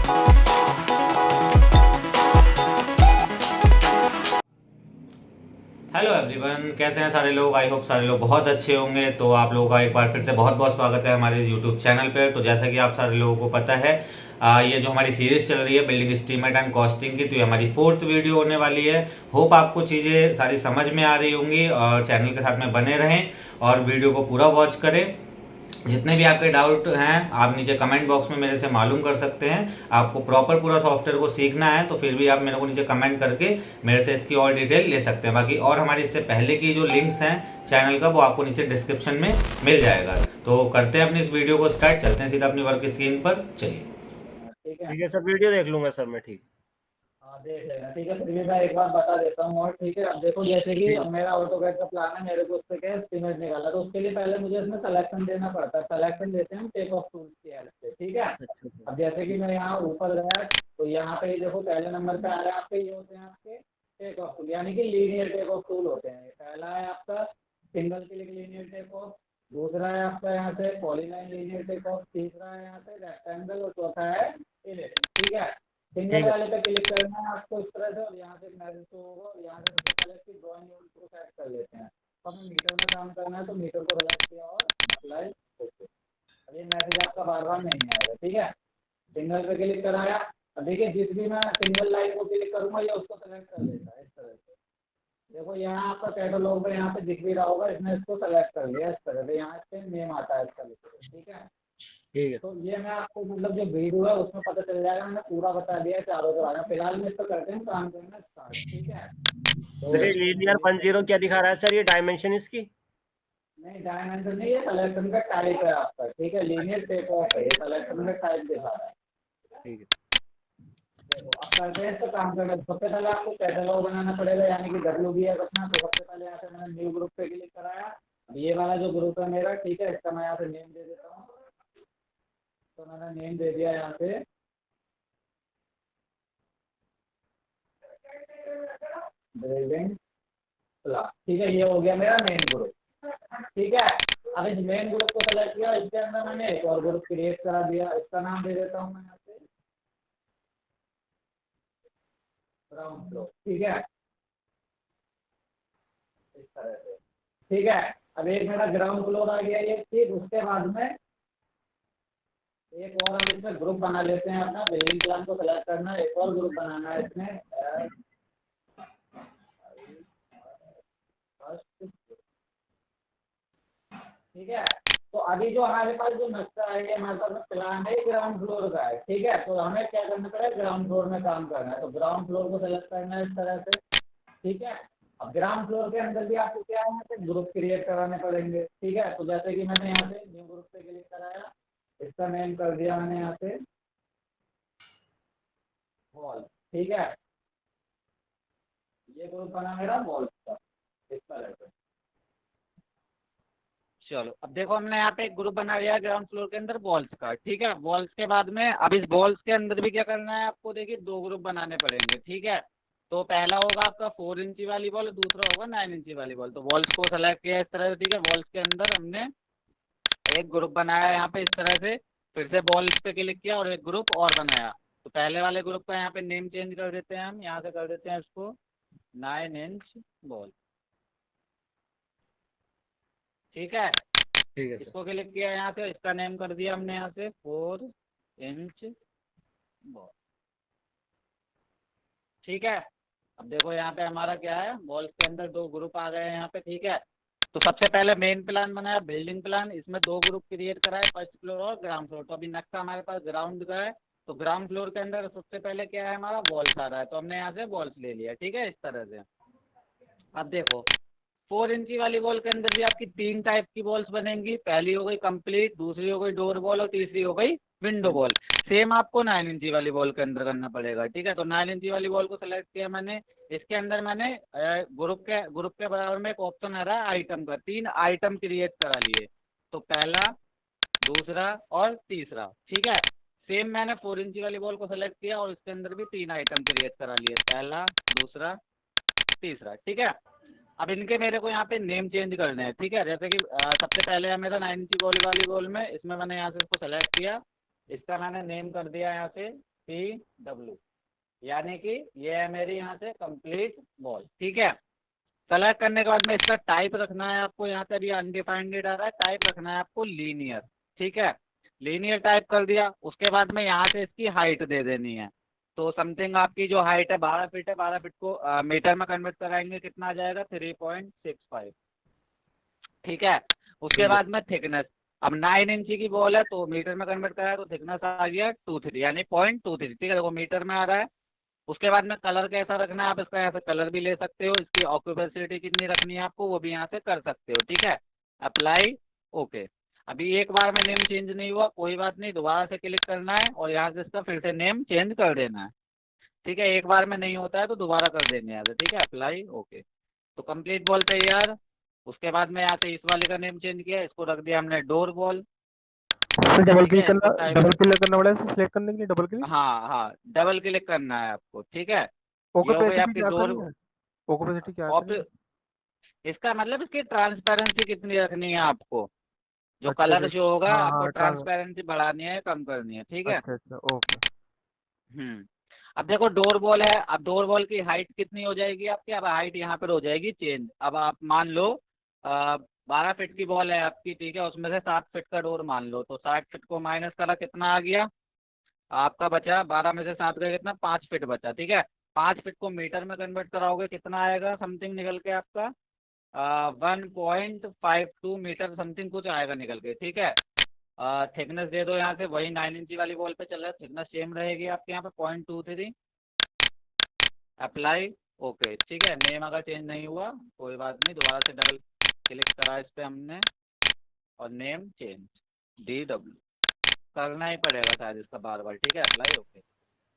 Hello everyone, कैसे हैं सारे लोग। आई होप सारे लोग बहुत अच्छे होंगे। तो आप लोगों का एक बार फिर से बहुत बहुत स्वागत है हमारे यूट्यूब चैनल पर। तो जैसा कि आप सारे लोगों को पता है, ये जो हमारी सीरीज चल रही है बिल्डिंग एस्टीमेट एंड कॉस्टिंग की, तो ये हमारी 4th वीडियो होने वाली है। होप आपको चीज़ें सारी समझ में आ रही होंगी, और चैनल के साथ में बने रहें और वीडियो को पूरा वॉच करें। जितने भी आपके डाउट हैं आप नीचे कमेंट बॉक्स में मेरे से मालूम कर सकते हैं। आपको प्रॉपर पूरा सॉफ्टवेयर को सीखना है तो फिर भी आप मेरे को नीचे कमेंट करके मेरे से इसकी और डिटेल ले सकते हैं। बाकी और हमारी इससे पहले की जो लिंक्स हैं चैनल का, वो आपको नीचे डिस्क्रिप्शन में मिल जाएगा। तो करते हैं अपनी इस वीडियो को स्टार्ट, चलते हैं सीधा अपनी वर्क स्क्रीन पर। चलिए। ठीक है। ठीक है सर, वीडियो देख लूंगा सर मैं। ठीक हाँ देख लेना। ठीक है, फिर भी मैं एक बार बता देता हूँ। और ठीक है, अब देखो जैसे कि अब मेरा ऑटोकैड का प्लान है, मेरे को उससे क्या एस्टीमेट निकाला, तो उसके लिए पहले मुझे इसमें सिलेक्शन देना पड़ता है। सिलेक्शन देते हैं टेक ऑफ टूल्स की हेल्प से। ठीक है। अच्छा सर। अब जैसे कि मैं यहाँ ऊपर गया तो यहाँ पे देखो पहले नंबर पे आ रहा है आपके, ये होते हैं आपके टेक ऑफ टूल, यानी कि लीनियर टेक ऑफ टूल होते हैं। पहला है आपका single click linear take off, दूसरा है आपका यहाँ से पॉलीलाइन लीनियर टेक ऑफ, तीसरा है यहाँ से रेक्टेंगल, और चौथा है इलिप्स। ठीक है। सिंगल ठीक है वाले पे क्लिक करना है आपको इस तरह से, और यहाँ से मैसेज शो होगा, और यहाँ से सबसे पहले इसकी ड्राइंग यूनिट को सेट कर लेते हैं। तो हमें मीटर में काम करना है, तो मीटर को सेलेक्ट किया और अप्लाई ओके। अब ये मैसेज आपका बार बार नहीं आएगा। ठीक है। सिंगल पे क्लिक कराया। अब देखिए जिस भी मैं सिंगल लाइन को क्लिक करूंगा ये उसको सेलेक्ट कर लेता है इस तरह से। देखो यहाँ आपका कैटलॉग में यहाँ पे दिख भी रहा होगा, इसने इसको सेलेक्ट कर लिया इस तरह से, यहाँ पे नेम आता है इसका लिखा हुआ। ठीक है। ठीक है तो ये मैं आपको मतलब जो वीडियो है उसमें पता चल जाएगा, मैंने पूरा बता दिया है चारों के बारे में। फिलहाल में इस पर करते हैं काम करना स्टार्ट। ठीक है। तो सर, ये लीनियर 10 क्या दिखा रहा है सर? ये डायमेंशन इसकी? नहीं, डायमेंशन नहीं, ये सिलेक्शन का टाइप है आपका। ठीक है, लीनियर टेक ऑफ है, ये सिलेक्शन का टाइप दिखा रहा है। ठीक है। देखो अब करते हैं इस पर काम करना। सबसे पहले आपको कैटलॉग बनाना पड़ेगा, यानी कि WBS अपना। तो सबसे पहले यहाँ से मैंने न्यू ग्रुप पे क्लिक कराया। अब ये वाला जो ग्रुप है मेरा, ठीक है, इसका मैं यहाँ से नेम दे देता हूँ। तो मैंने नेम दे दिया यहाँ से बिल्डिंग प्लान। ठीक है, ये हो गया मेरा मेन ग्रुप। ठीक है। अब इस मेन ग्रुप को सेलेक्ट किया, इसके अंदर मैंने एक और ग्रुप क्रिएट करा दिया। इसका नाम दे देता हूँ मैं यहाँ से ग्राउंड फ्लोर। ठीक है, इस तरह से। ठीक है। अब एक मेरा ग्राउंड फ्लोर आ गया ये। ठीक, उसके बाद में एक और हम इसमें ग्रुप बना लेते हैं अपना। बिल्डिंग प्लान को सेलेक्ट करना है, एक और ग्रुप बनाना है इसमें फर्स्ट। ठीक है। तो अभी जो हमारे पास जो नक्शा है, ये हमारे पास प्लान है ग्राउंड फ्लोर का है। ठीक है। तो हमें क्या करना पड़ेगा, ग्राउंड फ्लोर में काम करना है। तो ग्राउंड फ्लोर को सेलेक्ट करना है इस तरह से। ठीक है। अब ग्राउंड फ्लोर के अंदर भी आपको क्या है, यहाँ पे ग्रुप क्रिएट कराने पड़ेंगे। ठीक है। तो जैसे कि मैंने यहाँ पे न्यू ग्रुप पे क्लिक कराया, इसका नेम कर दिया मैंने यहाँ पे वॉल। ठीक है। ये ग्रुप बना मेरा वॉल का इस तरह से। चलो अब देखो हमने यहाँ पे एक ग्रुप बना लिया ग्राउंड फ्लोर के अंदर वॉल्स का। ठीक है। वॉल्स के बाद में अब इस वॉल्स के अंदर भी क्या करना है आपको, देखिए दो ग्रुप बनाने पड़ेंगे। ठीक है। तो पहला होगा आपका 4 इंची वाली वॉल, दूसरा होगा 9 इंची वाली वॉल। तो वॉल्स को सेलेक्ट किया इस तरह से। ठीक है। वॉल्स के अंदर हमने एक ग्रुप बनाया यहाँ पे इस तरह से। फिर से वॉल्स पे क्लिक किया और एक ग्रुप और बनाया। तो पहले वाले ग्रुप का यहाँ पे नेम चेंज कर देते हैं हम, यहाँ से कर देते हैं इसको 9 इंच वॉल। ठीक है। ठीक है सर। इसको क्लिक किया यहाँ से, इसका नेम कर दिया हमने यहाँ से 4 इंच बॉल। ठीक है। अब देखो यहाँ पे हमारा क्या है, बॉल्स के अंदर दो ग्रुप आ गए हैं यहाँ पे। ठीक है। तो सबसे पहले मेन प्लान बनाया बिल्डिंग प्लान, इसमें दो ग्रुप क्रिएट कराए, फर्स्ट फ्लोर और ग्राउंड फ्लोर। तो अभी नक्शा हमारे पास ग्राउंड का है। तो ग्राउंड फ्लोर के अंदर सबसे पहले क्या है, हमारा वॉल्स आ रहा है। तो हमने यहाँ से वॉल्स ले लिया। ठीक है, इस तरह से। अब देखो 4 इंची वाली वॉल के अंदर भी आपकी 3 टाइप की वॉल्स बनेंगी। पहली हो गई कंप्लीट, दूसरी हो गई डोर वॉल, और तीसरी हो गई विंडो वॉल। सेम आपको 9 इंची वाली वॉल के अंदर करना पड़ेगा। ठीक है। तो 9 इंची वाली वॉल को सेलेक्ट किया मैंने। इसके अंदर मैंने ग्रुप के बराबर में एक ऑप्शन आ रहा है आइटम का, 3 आइटम क्रिएट करा लिए। तो पहला, दूसरा और तीसरा। ठीक है। सेम मैंने 4 इंची वाली वॉल को सेलेक्ट किया और इसके अंदर भी 3 आइटम क्रिएट करा लिए, पहला, दूसरा, तीसरा। ठीक है। अब इनके मेरे को यहाँ पे नेम चेंज करने हैं। ठीक है। जैसे कि सबसे पहले है मेरा 9 इंची वॉल वाली वॉल में, इसमें मैंने यहाँ से इसको सेलेक्ट किया, इसका मैंने नेम कर दिया यहाँ से TW, यानी कि ये है मेरी यहाँ से कंप्लीट बॉल। ठीक है, सेलेक्ट करने के बाद में इसका टाइप रखना है आपको, यहाँ पे अभी अनडिफाइंड आ रहा है, टाइप रखना है आपको लीनियर। ठीक है, लीनियर टाइप कर दिया, उसके बाद में यहाँ से इसकी हाइट दे देनी है। तो समथिंग आपकी जो हाइट है 12 फीट है, 12 फीट को मीटर में कन्वर्ट कराएंगे कितना आ जाएगा 3.65। ठीक है, उसके ठीक है। बाद में थिकनेस, अब 9 इंची की बॉल है तो मीटर में कन्वर्ट कराया तो थिकनेस आ गया 23 यानी 0.23। ठीक है, देखो मीटर में आ रहा है। उसके बाद में कलर कैसा रखना है, आप इसका यहाँ से कलर भी ले सकते हो, इसकी ऑक्यूपेसिटी कितनी रखनी है आपको वो भी यहाँ से कर सकते हो। ठीक है, अप्लाई, ओके। अभी एक बार में नेम चेंज नहीं हुआ, कोई बात नहीं, दोबारा से क्लिक करना है और यहाँ से इसका फिर से नेम चेंज कर देना है। ठीक है, एक बार में नहीं होता है तो दोबारा कर देंगे यहाँ से। ठीक है, अप्लाई, ओके। तो कंप्लीट बॉल तैयार। उसके बाद में यहाँ से इस वाले का नेम चेंज किया, इसको रख दिया हमने डोर बॉल। फिर डबल ठीक क्लिक है, करना, इसको टाइप, डबल क्लिक करना पड़ेगा इसे सिलेक्ट करने के लिए, डबल क्लिक। हाँ हाँ डबल क्लिक करना है आपको। ठीक है, ये हो गई ओकेपेसिटी आपकी क्या डोर। करनी है? ओकेपेसिटी क्या और करनी है? इसका मतलब इसकी ट्रांसपेरेंसी कितनी रखनी है आपको, जो अच्छा कलर अच्छा। जो होगा हाँ आपको हाँ ट्रांसपेरेंसी बढ़ानी है कम करनी है। ठीक है, अच्छा अच्छा, ओके। अब देखो डोर बॉल है, अब डोर बॉल की हाइट कितनी हो जाएगी आपकी, अब हाइट यहाँ पर हो जाएगी चेंज। अब आप मान लो 12 फीट की बॉल है आपकी, ठीक है, उसमें से 7 फीट का डोर मान लो, तो 60 फीट को माइनस करा कितना आ गया आपका, बचा 12 में से 7 गए कितना 5 फीट बचा। ठीक है, 5 फीट को मीटर में कन्वर्ट कराओगे कितना आएगा समथिंग निकल के आपका 1.52 मीटर समथिंग कुछ आएगा निकल के। ठीक है, थिकनेस दे दो यहाँ से, वही 9 इंची वाली बॉल पे चल रहा है, थिकनेस सेम रहेगी आपके यहाँ पे 0.23। Apply, okay. ठीक है, नेम अगर चेंज नहीं हुआ कोई बात नहीं, दोबारा से डबल क्लिक करा इस पे हमने और नेम चेंज DW करना ही पड़ेगा शायद इसका बार बार। ठीक है, अप्लाई, ओके।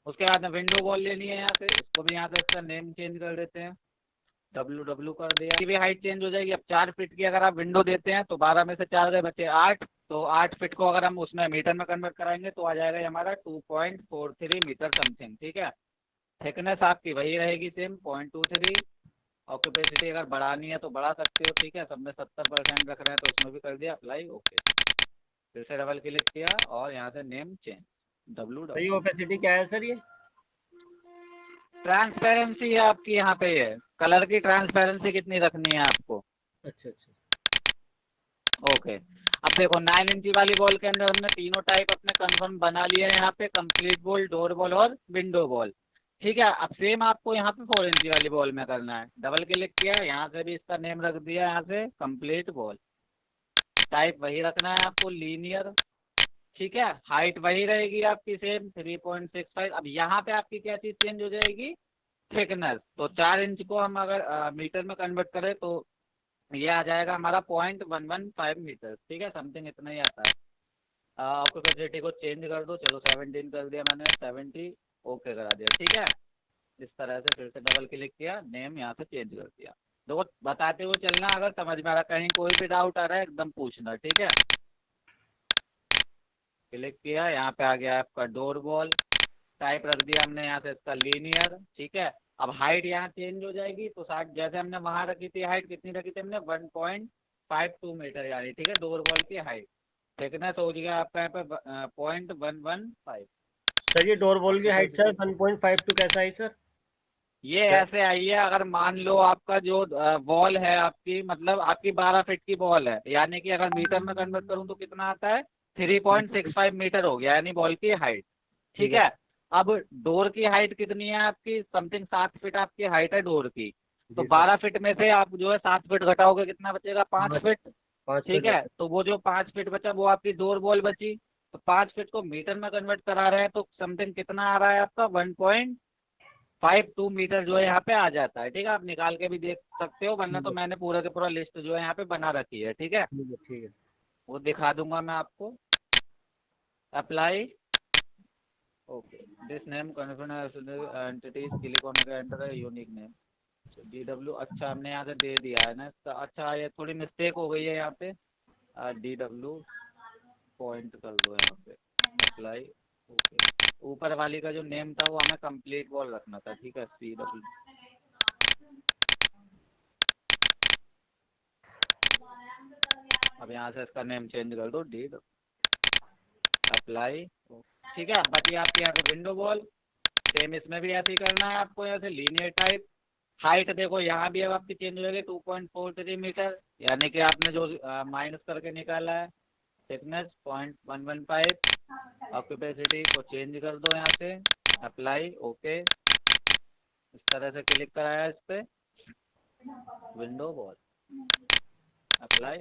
उसके बाद में विंडो बॉल लेनी है यहाँ से, इसको भी यहाँ से इसका नेम चेंज कर देते हैं, WW कर दिया, की भी हाइट चेंज हो जाएगी। अब 4 फीट की अगर आप विंडो देते हैं तो 12 में से 4 गए बचे 8, तो 8 फीट को अगर हम उसमें मीटर में कन्वर्ट कराएंगे तो आ जाएगा ये हमारा 2.43 मीटर समथिंग। ठीक है, थिकनेस आपकी वही रहेगी सेम 0.23। ऑक्यूपेसिटी अगर बढ़ानी है तो बढ़ा सकते हो। ठीक है, सब में 70% रख रहे हैं तो उसमें भी कर दिया, अप्लाई, ओके। फिर से डबल क्लिक किया और यहाँ से नेम चेंज तो ये WW। ओपेसिटी क्या है सर ये? ट्रांसपेरेंसी है आपकी यहाँ पे, ये कलर की ट्रांसपेरेंसी कितनी रखनी है आपको। अच्छा अच्छा। ओके, अब देखो 9 इंची वाली बॉल के अंदर हमने तीनों टाइप अपने कंफर्म बना लिए हैं यहाँ पे, कंप्लीट बॉल, डोर बॉल और विंडो बॉल। ठीक है, अब सेम आपको यहाँ पे 4 इंची वाली बॉल में करना है, डबल क्लिक किया, यहाँ से भी इसका नेम रख दिया, यहाँ से कंप्लीट बॉल, टाइप वही रखना है आपको लीनियर। ठीक है, हाइट वही रहेगी आपकी सेम 3.65। अब यहाँ पे आपकी क्या चीज़ चेंज हो जाएगी, थिकनेस। तो 4 इंच को हम अगर मीटर में कन्वर्ट करें तो ये आ जाएगा हमारा 0.115 मीटर। ठीक है, समथिंग इतना ही आता है। आपको कैपेसिटी को चेंज कर दो, चलो 17 कर दिया मैंने, 70 ओके करा दिया। ठीक है, इस तरह से फिर से डबल क्लिक किया, नेम यहाँ से चेंज कर दिया। देखो बताते हुए चलना, अगर समझ में आ रहा, कहीं कोई भी डाउट आ रहा है एकदम पूछना। ठीक है, क्लिक किया, यहाँ पे आ गया आपका डोर बॉल, टाइप रख दिया हमने यहाँ से इसका लीनियर। ठीक है, अब हाइट यहाँ चेंज हो जाएगी, तो 60 जैसे हमने वहाँ रखी थी, हाइट कितनी रखी थी हमने 1.52 मीटर यानी। ठीक है, डोर बॉल की हाइट, थिकनेस हो गया आपका यहाँ पे 0.115। सर ये डोर बॉल की हाइट सर 1.52 कैसा है सर? ये ऐसे आई है, अगर मान लो आपका जो बॉल है आपकी, मतलब आपकी 12 फीट की बॉल है, यानी कि अगर मीटर में कन्वर्ट करूँ तो कितना आता है 3.65 मीटर हो गया, यानी बॉल की हाइट। ठीक है, अब डोर की हाइट कितनी है आपकी, समथिंग 7 फीट आपकी हाइट है डोर की, तो जी सर। 12 फीट में से आप जो है 7 फीट घटाओगे कितना बचेगा 5 फीट। 5 ठीक फीट है, तो वो जो 5 फीट बचा वो आपकी डोर बॉल बची, तो 5 फीट को मीटर में कन्वर्ट करा रहे हैं तो समथिंग कितना आ रहा है आपका 1.52 मीटर जो है यहाँ पे आ जाता है। ठीक है, आप निकाल के भी देख सकते हो, वरना तो मैंने पूरा के पूरा लिस्ट जो है यहाँ पे बना रखी है। ठीक है, ठीक है। वो दिखा दूंगा मैं आपको, apply, okay. This name entities click on enter unique name DW। अच्छा हमने यहाँ से दे दिया है ना इसका, अच्छा ये थोड़ी मिस्टेक हो गई है यहाँ पे, DW पॉइंट कर दो यहाँ पे, अप्लाई, ओके। ऊपर वाली का जो नेम था वो हमें कंप्लीट बॉल रखना था। ठीक है, CW, अब यहाँ से इसका नेम चेंज कर दो DW, अप्लाई, ठीक है। बाकी आपकी यहाँ पे विंडो वॉल सेम इसमें भी ऐसे ही करना है आपको, यहाँ से लीनियर टाइप। हाइट देखो यहाँ भी अब आपकी चेंज हो जाएगी 2.43 मीटर, यानी कि आपने जो माइनस करके निकाला है। थिकनेस 0.115। ऑक्यूपेसिटी को चेंज कर दो यहाँ से, अप्लाई, ओके। इस तरह से क्लिक कराया इस पे, विंडो वॉल, अप्लाई।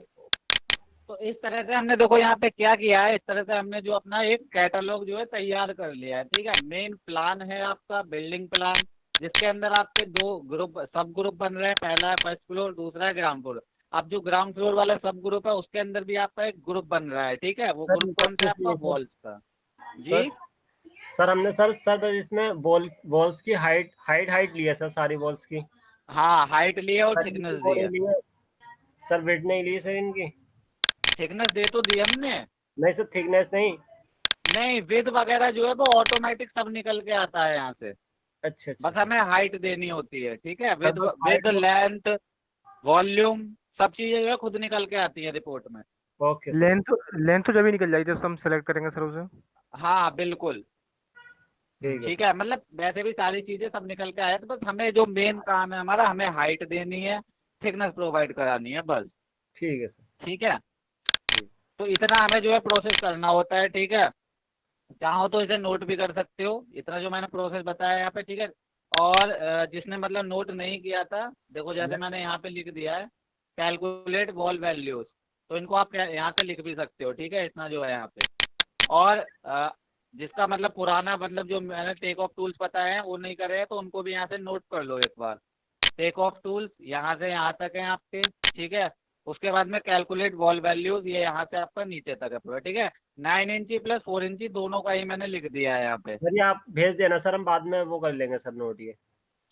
तो इस तरह से हमने देखो यहाँ पे क्या किया है, इस तरह से हमने जो अपना एक कैटलॉग जो है तैयार कर लिया है। ठीक है, मेन प्लान है आपका बिल्डिंग प्लान, जिसके अंदर आपके दो ग्रुप सब ग्रुप बन रहे हैं। पहला है फर्स्ट फ्लोर, दूसरा है ग्राउंड फ्लोर। अब जो ग्राउंड फ्लोर वाला सब ग्रुप है उसके अंदर भी आपका एक ग्रुप बन रहा है। ठीक है, वो सर ग्रुप कौन सा है आपका, वॉल्स का। जी सर हमने सर इसमें वॉल्स की हाइट ली है सर, सारी वॉल्स की। हाँ, हाइट ली है और सर थिकनेस इनकी दी है। ली है सर, वेट नहीं ली सर इनकी। थिकनेस दे तो दी हमने। नहीं सर, थिकनेस नहीं। नहीं, विद वगैरह जो है वो ऑटोमेटिक सब निकल के आता है यहाँ से। अच्छा अच्छा। बस हमें हाइट देनी होती है। ठीक है, सर विद बस विद height- लेंथ, वॉल्यूम, सब चीजें जो है खुद निकल के आती है रिपोर्ट में। Okay sir. लेंथ लेंथ तो जब ही निकल जाएगी जब हम सेलेक्ट करेंगे सर उसे। हाँ बिल्कुल। ठीक है ठीक सर। है, मतलब वैसे भी सारी चीजें सब निकल के आए, तो बस हमें जो मेन काम है हमारा, हमें हाइट देनी है, थिकनेस प्रोवाइड करानी है, बस। ठीक है सर। ठीक है, तो इतना हमें जो है प्रोसेस करना होता है। ठीक है, चाहो तो इसे नोट भी कर सकते हो, इतना जो मैंने प्रोसेस बताया यहाँ पे। ठीक है, और जिसने मतलब नोट नहीं किया था, देखो जैसे मैंने यहाँ पे लिख दिया है कैलकुलेट वॉल वैल्यूज, तो इनको आप यहाँ से लिख भी सकते हो। ठीक है, इतना जो है यहाँ पे। और जिसका मतलब पुराना मतलब जो मैंने टेक ऑफ टूल्स बताए हैं वो नहीं करे हैं, तो उनको भी यहाँ से नोट कर लो एक बार। टेक ऑफ टूल्स यहाँ से यहाँ तक है आपके। ठीक है, उसके बाद में कैलकुलेट वॉल वैल्यूज, ये यहाँ से आपका नीचे तक है पूरा। ठीक है, 9 इंची प्लस 4 इंची दोनों का ही मैंने लिख दिया है यहाँ पे। सर ये आप भेज देना सर, हम बाद में वो कर लेंगे सर नोट ये।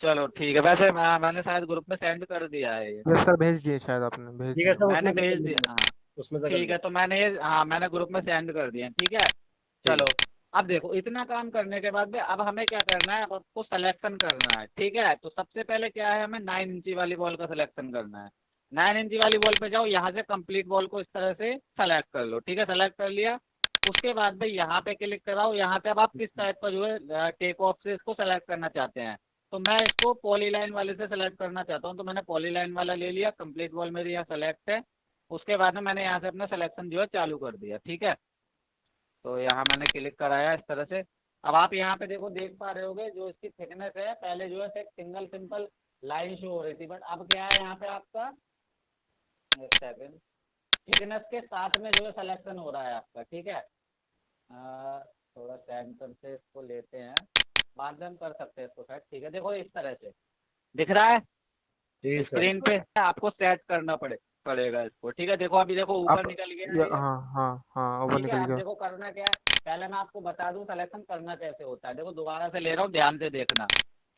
चलो ठीक है, वैसे मैंने शायद ग्रुप में सेंड कर दिया है ये। यस सर, भेज दिए शायद आपने, भेज ठीक है दिए सर, मैंने उसमें से कर भेज लेंगे। दिया, हाँ। उसमें से कर ठीक लेंगे। है, तो मैंने ये, हाँ मैंने ग्रुप में सेंड कर दिया है। ठीक है, ठीक चलो। है। अब देखो इतना काम करने के बाद में अब हमें क्या करना है, अब आपको सिलेक्शन करना है। ठीक है, तो सबसे पहले क्या है, हमें 9 इंची वाली बॉल का सिलेक्शन करना है। 9 इंची वाली बॉल पे जाओ, यहाँ से कंप्लीट बॉल को इस तरह से सेलेक्ट कर लो। ठीक है, सेलेक्ट कर लिया, उसके बाद में यहाँ पे क्लिक कराओ। यहाँ पे अब आप किस टाइप का जो है टेक ऑफ से इसको सेलेक्ट करना चाहते हैं, तो मैं इसको पॉलीलाइन वाले से सेलेक्ट करना चाहता हूँ, तो मैंने पॉलीलाइन वाला ले लिया। कंप्लीट बॉल मेरी यहाँ सेलेक्ट है, उसके बाद में मैंने यहाँ से अपना सिलेक्शन जो है चालू कर दिया। ठीक है, तो यहाँ मैंने क्लिक कराया इस तरह से। अब आप यहाँ पे देखो, देख पा रहे होगे जो इसकी थिकनेस है, पहले जो है एक सिंगल सिंपल लाइन शो हो रही थी, बट अब क्या है यहाँ पे आपका, एक सेकंड, थिकनेस के साथ में जो है सिलेक्शन हो रहा है आपका। ठीक है, थोड़ा सेंटर से इसको लेते हैं, बाद में हम कर सकते हैं इसको सेट। ठीक है, देखो इस तरह से दिख रहा है जी सर। स्क्रीन पे, आपको सेट करना पड़ेगा इसको। ठीक है, देखो अभी देखो ऊपर आप निकल गया है ये। हाँ हाँ हाँ, ऊपर ठीक है, निकल अब गया। देखो करना क्या है, पहले मैं आपको बता दूं सिलेक्शन करना कैसे होता है। देखो दोबारा से ले रहा हूँ, ध्यान से देखना।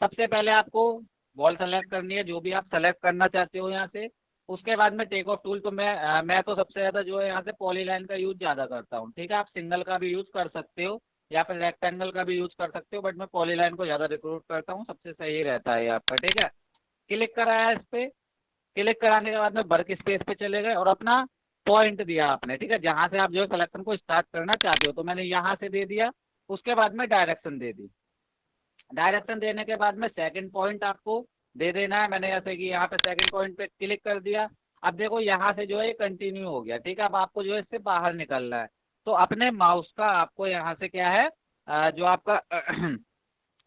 सबसे पहले आपको बॉल सेलेक्ट करनी है, जो भी आप सेलेक्ट करना चाहते हो यहाँ से। उसके बाद में टेक ऑफ टूल, तो मैं तो सबसे ज़्यादा जो है यहाँ से पॉलीलाइन का यूज़ ज़्यादा करता हूँ। ठीक है, आप सिंगल का भी यूज़ कर सकते हो या फिर रेक्टेंगल का भी यूज़ कर सकते हो, बट मैं पॉलीलाइन को ज़्यादा रिक्रूट करता हूँ, सबसे सही रहता है आपका। ठीक है, क्लिक कराया इस पर, क्लिक कराने के बाद में वर्क स्पेस पे चले गए और अपना पॉइंट दिया आपने। ठीक है, जहाँ से आप जो है सिलेक्शन को स्टार्ट करना चाहते हो, तो मैंने यहाँ से दे दिया। उसके बाद में डायरेक्शन दे दी। डायरेक्शन देने के बाद में सेकंड पॉइंट आपको दे देना है। मैंने जैसे कि यहाँ पे सेकंड पॉइंट पे क्लिक कर दिया। अब देखो यहाँ से जो है कंटिन्यू हो गया। ठीक है, अब आपको जो है इससे बाहर निकलना है, तो अपने माउस का आपको यहाँ से क्या है, जो आपका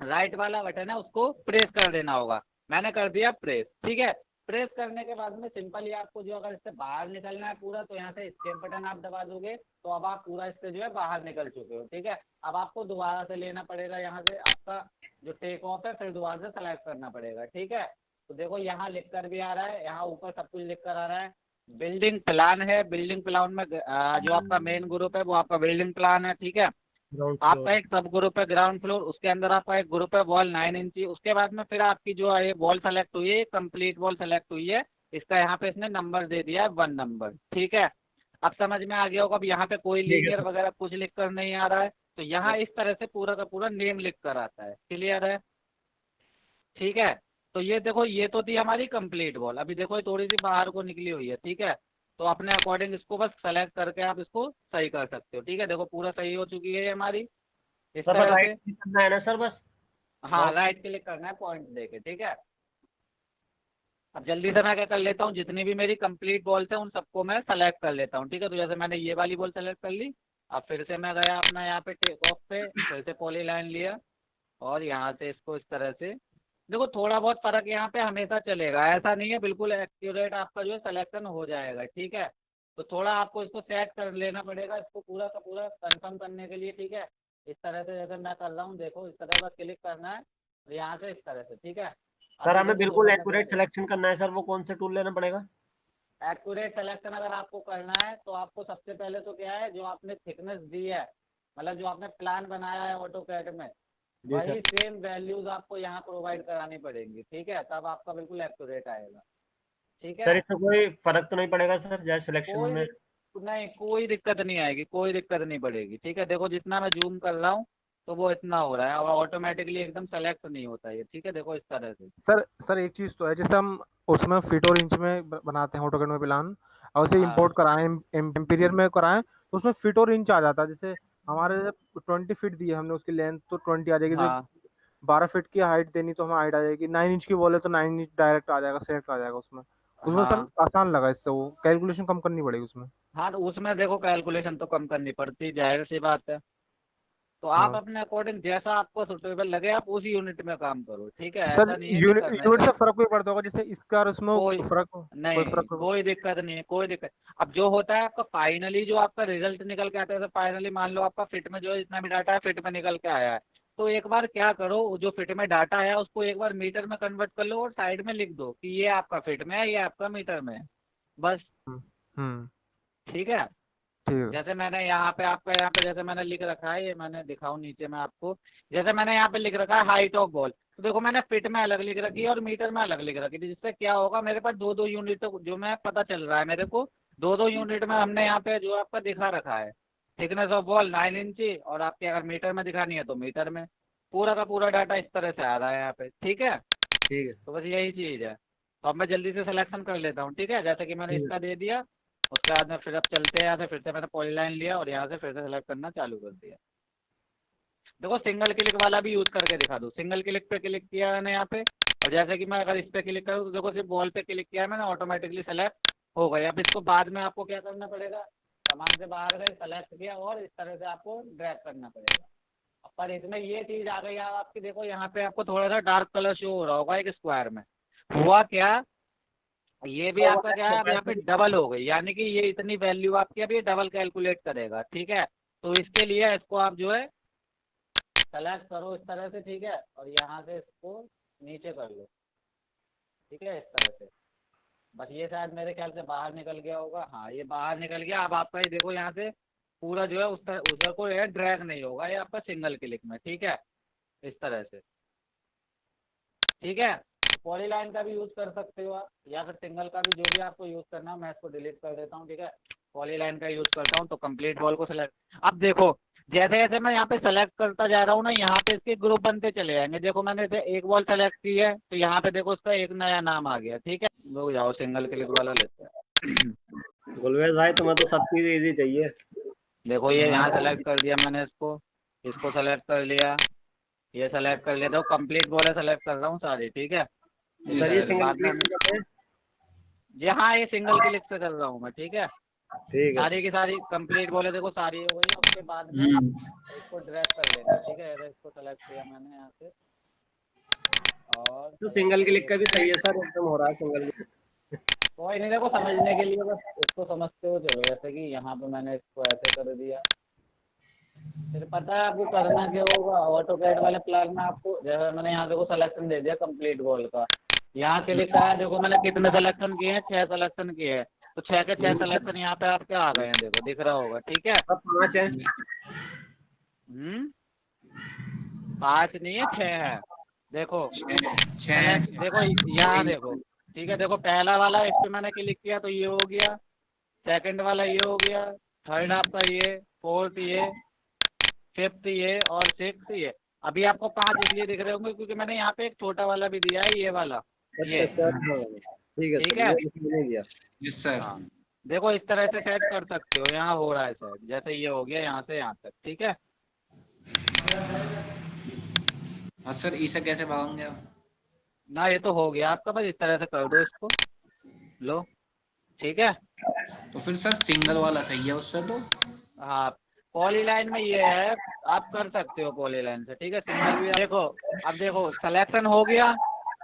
राइट वाला बटन है उसको प्रेस कर देना होगा। मैंने कर दिया प्रेस। ठीक है, प्रेस करने के बाद में सिंपली आपको जो, अगर इससे बाहर निकलना है पूरा, तो यहाँ से एस्केप बटन आप दबा दोगे, तो अब आप पूरा इससे जो है बाहर निकल चुके हो। ठीक है, अब आपको दोबारा से लेना पड़ेगा, यहाँ से आपका जो टेक ऑफ है फिर दोबारा से सेलेक्ट करना पड़ेगा। ठीक है, तो देखो यहाँ लिख कर भी आ रहा है, यहाँ ऊपर सब कुछ लिख कर आ रहा है। बिल्डिंग प्लान है, बिल्डिंग प्लान में जो आपका मेन ग्रुप है वो आपका बिल्डिंग प्लान है। ठीक है, ग्राउंड आपका फ्लोर। एक सब ग्रुप है ग्राउंड फ्लोर, उसके अंदर आपका एक ग्रुप है वॉल 9 इंची। उसके बाद में फिर आपकी जो है वॉल सेलेक्ट हुई है, कंप्लीट वॉल सेलेक्ट हुई है, इसका यहाँ पे इसने नंबर दे दिया है 1 नंबर। ठीक है, अब समझ में आ गया होगा। अब यहाँ पे कोई ठीक है लीनियर सर। वगैरह कुछ लिख कर नहीं आ रहा है, तो यहाँ यस। इस तरह से पूरा का पूरा नेम लिख कर आता है। क्लियर है? ठीक है, तो ये देखो ये तो थी हमारी कंप्लीट वॉल। अभी देखो ये थोड़ी सी बाहर को निकली हुई है। ठीक है, तो अपने अकॉर्डिंग इसको बस सेलेक्ट करके आप इसको सही कर सकते हो। ठीक है, देखो पूरा सही हो चुकी है ये हमारी। इस सर तरह राइट से। क्लिक करना है ना सर बस? हाँ बस। राइट क्लिक करना है पॉइंट देके, ठीक है। अब जल्दी से मैं क्या कर लेता हूँ, जितनी भी मेरी कंप्लीट बॉल्स हैं उन सबको मैं सेलेक्ट कर लेता हूँ, ठीक है। तो जैसे मैंने ये वाली बॉल सेलेक्ट कर ली, अब फिर से मैं गया अपना यहाँ पे टेक ऑफ पे, फिर से पॉली लाइन लिया और यहाँ से इसको इस तरह से। देखो थोड़ा बहुत फर्क यहाँ पे हमेशा चलेगा, ऐसा नहीं है बिल्कुल एक्यूरेट आपका जो है सिलेक्शन हो जाएगा, ठीक है। तो थोड़ा आपको इसको सेट कर लेना पड़ेगा, इसको पूरा का पूरा कंफर्म करने के लिए, ठीक है। इस तरह से जैसे मैं कर रहा हूँ, देखो इस तरह का क्लिक करना है और यहाँ से इस तरह से, ठीक है। सर अभी हमें देखो बिल्कुल दोनों में एक्यूरेट गैप। सिलेक्शन करना है सर, वो कौन सा टूल लेना पड़ेगा? एक्यूरेट सिलेक्शन अगर आपको करना है तो आपको सबसे पहले तो क्या है, जो आपने थिकनेस दी है, मतलब जो आपने प्लान बनाया है ऑटो कैड में, जी वही सर। सेम वैल्यूज आपको यहाँ प्रोवाइड करानी पड़ेंगी, ठीक है। तब आपका बिल्कुल एक्यूरेट आएगा, ठीक है। सर इससे कोई फर्क तो नहीं पड़ेगा सर जैसे सिलेक्शन कोई में? नहीं, कोई दिक्कत नहीं आएगी, कोई दिक्कत नहीं पड़ेगी, ठीक है। देखो जितना मैं जूम कर रहा हूँ तो वो इतना हो रहा है और ऑटोमेटिकली एकदम सेलेक्ट नहीं होता है, ठीक है। देखो इस तरह से। सर एक चीज़ तो है, जैसे हम उसमें फीट और इंच में बनाते हैं ऑटोकैड में प्लान, और उसे हाँ इंपोर्ट कराएं एम्पीरियर में कराएं, तो उसमें फीट और इंच आ जाता है। जैसे हमारे 20 फीट दी है हमने, उसकी लेंथ तो 20 आ जाएगी। जैसे हाँ 12 फीट की हाइट देनी तो हमें हाइट आ जाएगी, 9 इंच की बोले तो 9 इंच डायरेक्ट आ जाएगा, सेलेक्ट आ जाएगा उसमें। उसमें सर हाँ आसान लगा, इससे वो कैलकुलेशन कम करनी पड़ेगी उसमें। हाँ। तो उसमें देखो कैलकुलेशन तो कम करनी पड़ती, जाहिर सी बात है। तो आप हाँ अपने अकॉर्डिंग जैसा आपको सुटेबल लगे आप उसी यूनिट में काम करो, ठीक है। सर, ऐसा नहीं है कि यूनिट करना ही यूनिट से करना है। फर्क भी पड़ता होगा, जैसे इसका और उसमें कोई फर्क, कोई नहीं, फर्क? कोई दिक्कत नहीं है, कोई दिक्कत। अब जो होता है आपका फाइनली जो आपका रिजल्ट निकल के आता है, फाइनली मान लो आपका फिट में जो है जितना भी डाटा है फिट में निकल के आया है, तो एक बार क्या करो, जो फिट में डाटा है उसको एक बार मीटर में कन्वर्ट कर लो और साइड में लिख दो कि ये आपका फिट में है, ये आपका मीटर में है, बस, हम्म हम्म, ठीक है। ठीक है। जैसे मैंने यहाँ पे आपका यहाँ पे जैसे मैंने लिख रखा है, ये मैंने दिखाऊं नीचे में आपको। जैसे मैंने यहाँ पे लिख रखा है हाइट ऑफ बॉल, तो देखो मैंने फिट में अलग लिख रखी है और मीटर में अलग लिख रखी थी, जिससे क्या होगा मेरे पास दो दो यूनिट जो मैं पता चल रहा है मेरे को, दो दो यूनिट में हमने यहाँ पे जो आपका दिखा रखा है। थिकनेस ऑफ बॉल 9 इंची और आपके अगर मीटर में दिखानी है तो मीटर में। पूरा का पूरा डाटा इस तरह से आ रहा है यहाँ पे, ठीक है। ठीक है। तो बस यही चीज़ है। तो अब मैं जल्दी से सिलेक्शन कर लेता हूँ, ठीक है। जैसे कि मैंने ठीक है। इसका दे दिया, उसके बाद में फिर अब चलते हैं यहाँ से, फिर से मैंने पॉलीलाइन लिया और यहाँ से फिर से सेलेक्ट करना चालू कर दिया। देखो सिंगल क्लिक वाला भी यूज़ करके दिखा दूँ। सिंगल क्लिक पे क्लिक किया मैंने यहाँ पे, और जैसे कि मैं अगर इस पे क्लिक करूँ तो देखो सिर्फ बॉल पे क्लिक किया है मैंने, ऑटोमेटिकली सेलेक्ट हो गया। अब इसको बाद में आपको क्या करना पड़ेगा, सामान से बाहर गए, सेलेक्ट किया और इस तरह से आपको ड्रैग करना पड़ेगा। पर इसमें ये चीज़ आ गई है आपकी, देखो यहाँ पे आपको थोड़ा सा डार्क कलर शो हो रहा होगा एक स्क्वायर में। हुआ क्या, ये भी सर वो आपका क्या है, अब यहाँ पे वैसे डबल हो गई, यानी कि ये इतनी वैल्यू आपकी अब ये डबल कैलकुलेट करेगा, ठीक है। तो इसके लिए इसको आप जो है सेलेक्ट करो इस तरह से, ठीक है, और यहाँ से इसको नीचे कर लो, ठीक है, इस तरह से। बस ये शायद मेरे ख्याल से बाहर निकल गया होगा, हाँ ये बाहर निकल गया। अब आपका ये देखो यहाँ से पूरा जो है उधर को ये ड्रैग नहीं होगा, ये आपका सिंगल क्लिक में, ठीक है, इस तरह से, ठीक है। पॉलीलाइन का भी यूज़ कर सकते हो आप, या फिर सिंगल का भी, जो भी आपको यूज़ करना हो। मैं इसको डिलीट कर देता हूँ, ठीक है। पॉलीलाइन का यूज़ करता हूँ तो कंप्लीट बॉल को सेलेक्ट। अब देखो जैसे जैसे मैं यहाँ पे सेलेक्ट करता जा रहा हूँ ना, यहाँ पे इसके ग्रुप बनते चले जाएंगे। देखो मैंने इसे एक बॉल सेलेक्ट की है तो यहाँ पे देखो उसका एक नया नाम आ गया, ठीक है। लोग जाओ सिंगल क्लिक वाला लेते हैं। गुलवेज भाई तुम्हें तो सब चीज इजी चाहिए। देखो ये यहाँ सेलेक्ट कर दिया मैंने, इसको इसको सेलेक्ट कर लिया, ये सेलेक्ट कर लिया, तो कंप्लीट बॉल सेलेक्ट कर रहा हूँ सारी, ठीक है, इस सर ये तरह से। सिंगल बाद में क्लिक से करते हैं? जी हाँ, ये सिंगल क्लिक से कर रहा हूँ मैं, ठीक है। ठीक है सारी सर। की सारी कंप्लीट बोले देखो सारी हो गई। उसके बाद में इसको ड्रैग कर लेना है, ठीक है। ऐसे इसको सेलेक्ट किया मैंने यहाँ से और तो सेलेक्ट सिंगल क्लिक करके का भी सही है सर, एकदम हो रहा है सिंगल। कोई नहीं, देखो समझने के लिए बस इसको समझते हो चलो। जैसे कि यहाँ पे मैंने इसको ऐसे कर दिया, फिर पता है आपको करना क्या होगा। ऑटो कैड वाले प्लान में आपको जैसे मैंने यहाँ देखो सिलेक्शन दे दिया कंप्लीट बॉल का, यहाँ के लिखा है देखो मैंने कितने सिलेक्शन किए हैं, 6 सिलेक्शन किए हैं। तो 6 के 6 सिलेक्शन यहाँ पे आपके आ गए हैं, देखो दिख रहा होगा, ठीक है। अब 5 है। 5 नहीं है, 6 है। देखो सेलेक्ट, देखो यहाँ देखो, ठीक है। देखो पहला वाला इस पे मैंने क्लिक किया तो ये हो गया, सेकंड वाला ये हो गया, थर्ड आपका ये, फोर्थ ये, फिफ्थ ये और सिक्स ये। अभी आपको 5 इसलिए दिख रहे होंगे क्योंकि मैंने यहाँ पे एक छोटा वाला भी दिया है, ये वाला, अच्छा ये, अच्छा हाँ। ठीक है ठीक सर, है। ये इसमें नहीं दिया। Yes sir. हाँ देखो इस तरह से सेट कर सकते हो, यहाँ हो रहा है सर, जैसे ये हो गया यहाँ से यहाँ तक, ठीक है। हाँ सर, इसे कैसे भागेंगे आप? ना ये तो हो गया आपका, बस इस तरह से कर दो इसको। लो, ठीक है। तो फिर सर सिंगल वाला सही है उससे तो। हाँ, पॉली लाइन में ये है, आप कर सकते हो पॉली लाइन से, ठीक है। सिंगल भी देखो, अब देखो सिलेक्शन हो गया।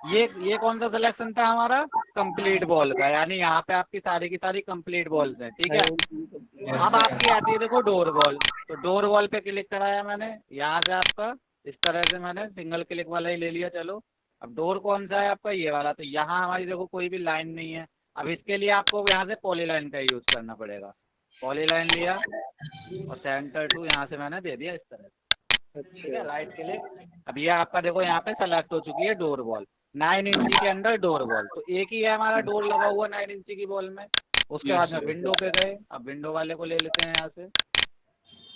ये कौन सा सिलेक्शन था हमारा? कंप्लीट बॉल का, यानी यहाँ पे आपकी सारी की सारी कंप्लीट बॉल्स हैं, ठीक है। यस अब सर। आपकी आती है देखो डोर बॉल। तो डोर बॉल पे क्लिक कराया मैंने, यहाँ से आपका इस तरह से मैंने सिंगल क्लिक वाला ही ले लिया, चलो। अब डोर कौन सा है आपका? ये वाला। तो यहाँ हमारी देखो कोई भी लाइन नहीं है। अब इसके लिए आपको यहाँ से पॉली लाइन का यूज करना पड़ेगा। पॉली लाइन लिया और सेंटर टू यहाँ से मैंने दे दिया इस तरह से, ठीक है। Right click. अब ये आपका देखो यहाँ पे सेलेक्ट हो चुकी है डोर बॉल, 9 इंची के अंदर डोर बॉल। तो एक ही है हमारा डोर लगा हुआ 9 इंची की बॉल में। उसके यस बाद में सर। विंडो पे गए, अब विंडो वाले को ले लेते हैं यहाँ से,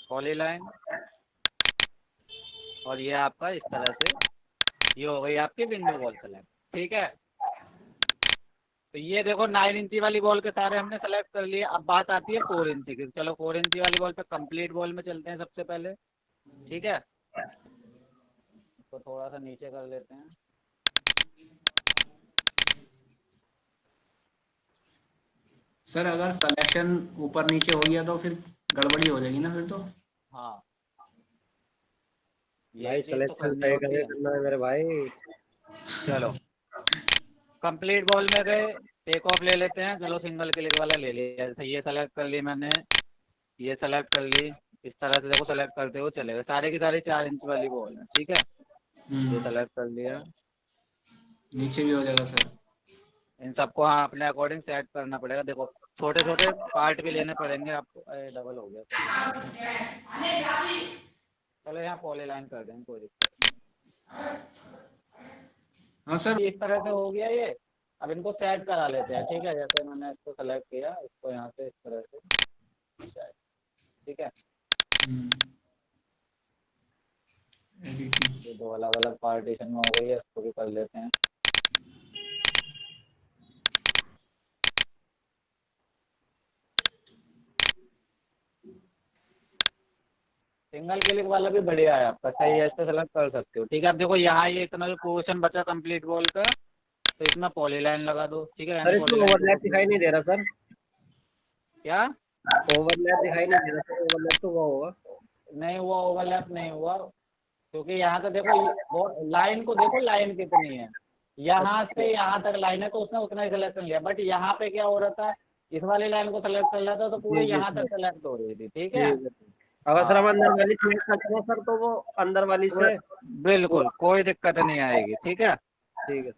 पॉली लाइन। और ये आपका इस तरह से ये हो गई आपकी विंडो बॉल सेलेक्ट, ठीक है। तो ये देखो 9 इंची वाली बॉल के सारे हमने सेलेक्ट कर लिए। अब बात आती है 4 इंची की। चलो 4 इंची वाली बॉल पे कंप्लीट बॉल में चलते हैं सबसे पहले, ठीक है। इसको थोड़ा सा नीचे कर लेते हैं। सर अगर सिलेक्शन ऊपर नीचे हो गया तो फिर गड़बड़ी हो जाएगी ना फिर तो। हाँ, ये भाई चीज तो सिलेक्शन करनी तय होती करे है। करना है मेरे भाई। चलो कंप्लीट बॉल में गए, टेक ऑफ ले लेते हैं। चलो सिंगल क्लिक वाला ले लिया, जैसे ये सेलेक्ट कर ली मैंने, ये सेलेक्ट कर ली। इस तरह से देखो सेलेक्ट करते हुए चलेगा, सारे की सारी 4 इंच वाली बॉल है, ठीक है। ये सेलेक्ट कर लिया। नीचे भी हो जाएगा सर। इन सबको हाँ अपने अकॉर्डिंग सेट करना पड़ेगा। देखो छोटे छोटे पार्ट भी लेने पड़ेंगे आपको। अरे डबल हो गया। चलो यहाँ पॉली लाइन कर देंगे, कोई दिक्कत हाँ सर। नहीं। इस तरह से हो गया ये। अब इनको सेट करा लेते हैं, ठीक है। जैसे मैंने इसको सेलेक्ट किया, इसको यहाँ से इस तरह से, ठीक है। ये दो अलग अलग पार्टीशन में हो गई है, इसको भी कर लेते हैं। सिंगल क्लिक वाला भी बढ़िया है आपका, सही है, इससे सेलेक्ट कर सकते हो, ठीक है। अब देखो यहाँ ये इतना जो पोर्शन बचा कंप्लीट बॉल का, तो इसमें पॉली लाइन लगा दो, ठीक है। सर इसमें ओवरलैप दिखाई नहीं दे रहा सर। क्या? ओवरलैप दिखाई नहीं दे रहा सर, ओवरलैप तो हुआ होगा। नहीं हुआ, ओवरलैप नहीं हुआ, क्योंकि यहाँ से देखो वो लाइन को देखो, लाइन कितनी है। यहाँ से यहाँ तक लाइन है, तो उसने उतना ही सिलेक्शन लिया। बट यहाँ पे क्या हो रहा था, इस वाली लाइन को सेलेक्ट कर लेता तो पूरे जी जी यहाँ सर। तक सेलेक्ट हो रही थी, ठीक है। ठीक है सर। अगर सर हम अंदर वाली सिलेक्ट करते हैं सर, तो वो अंदर वाली से। बिल्कुल कोई दिक्कत नहीं आएगी, ठीक है। ठीक है।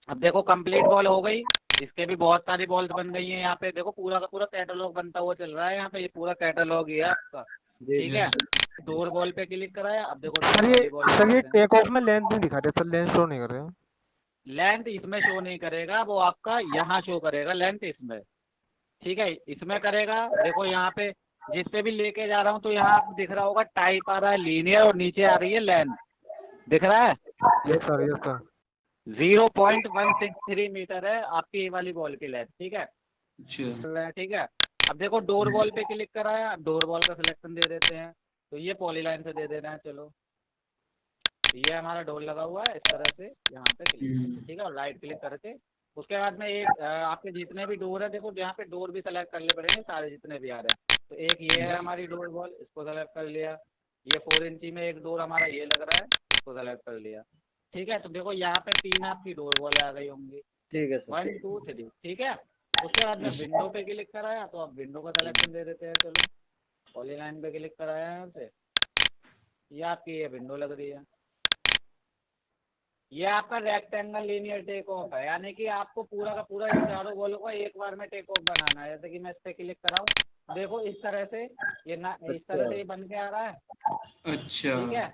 अब देखो कंप्लीट बॉल हो गई। इसके भी बहुत सारी बॉल्स बन गई हैं। यहाँ पे देखो पूरा का पूरा कैटलॉग बनता हुआ चल रहा है। यहाँ पे ये पूरा कैटलॉग ही है आपका, जी ठीक जी है। सर। डोर बॉल पे क्लिक कराया। अब देखो सर डोर ये वाली बॉल सर ये पे टेक ऑफ में लेंथ नहीं दिखा रहे सर, लेंथ शो नहीं कर रहे हैं। लेंथ इसमें शो नहीं करेगा, वो आपका यहाँ शो करेगा लेंथ इसमें, ठीक है। इसमें करेगा, देखो यहाँ पे जिस पे भी लेके जा रहा हूँ, तो यहाँ आपको दिख रहा होगा टाइप आ रहा है लीनियर, और नीचे आ रही है लेंथ, दिख रहा है। Yes sir, yes sir. 0.163 metre है आपकी ये वाली बॉल की लेंथ, ठीक है। अच्छा। ठीक है। अब देखो डोर बॉल पे क्लिक कराया, डोर बॉल का सिलेक्शन दे देते हैं। तो ये पॉली लाइन से दे देना है, चलो। ये हमारा डोर लगा हुआ है, इस तरह से यहाँ पे क्लिक, ठीक है। और राइट क्लिक करके उसके बाद में एक आपके जितने भी डोर है, देखो यहाँ पे डोर भी सेलेक्ट करने पड़ेंगे, सारे जितने भी आ रहे हैं। तो एक ये है हमारी डोर बॉल, इसको सेलेक्ट कर लिया। ये 4 इंची में एक डोर हमारा ये लग रहा है, इसको सेलेक्ट कर लिया, ठीक है। तो देखो यहाँ पे 3 आपकी डोर बॉल आ गई होंगी, ठीक है सर। 1 2 3, ठीक है। उसके बाद में विंडो पे क्लिक कराया, तो अब विंडो का सिलेक्शन दे देते हैं, चलो। पॉली लाइन पे क्लिक कराया यहाँ से, ये आपकी ये विंडो लग रही है। ये आपका रेक्टेंगल लीनियर टेक ऑफ है, यानी कि आपको पूरा का पूरा इन चारों बॉलों का एक बार में टेक ऑफ बनाना है। जैसे कि मैं इस पे क्लिक कराऊं, देखो इस तरह से ये ना इस तरह से ये बन के आ रहा है, अच्छा। ठीक है।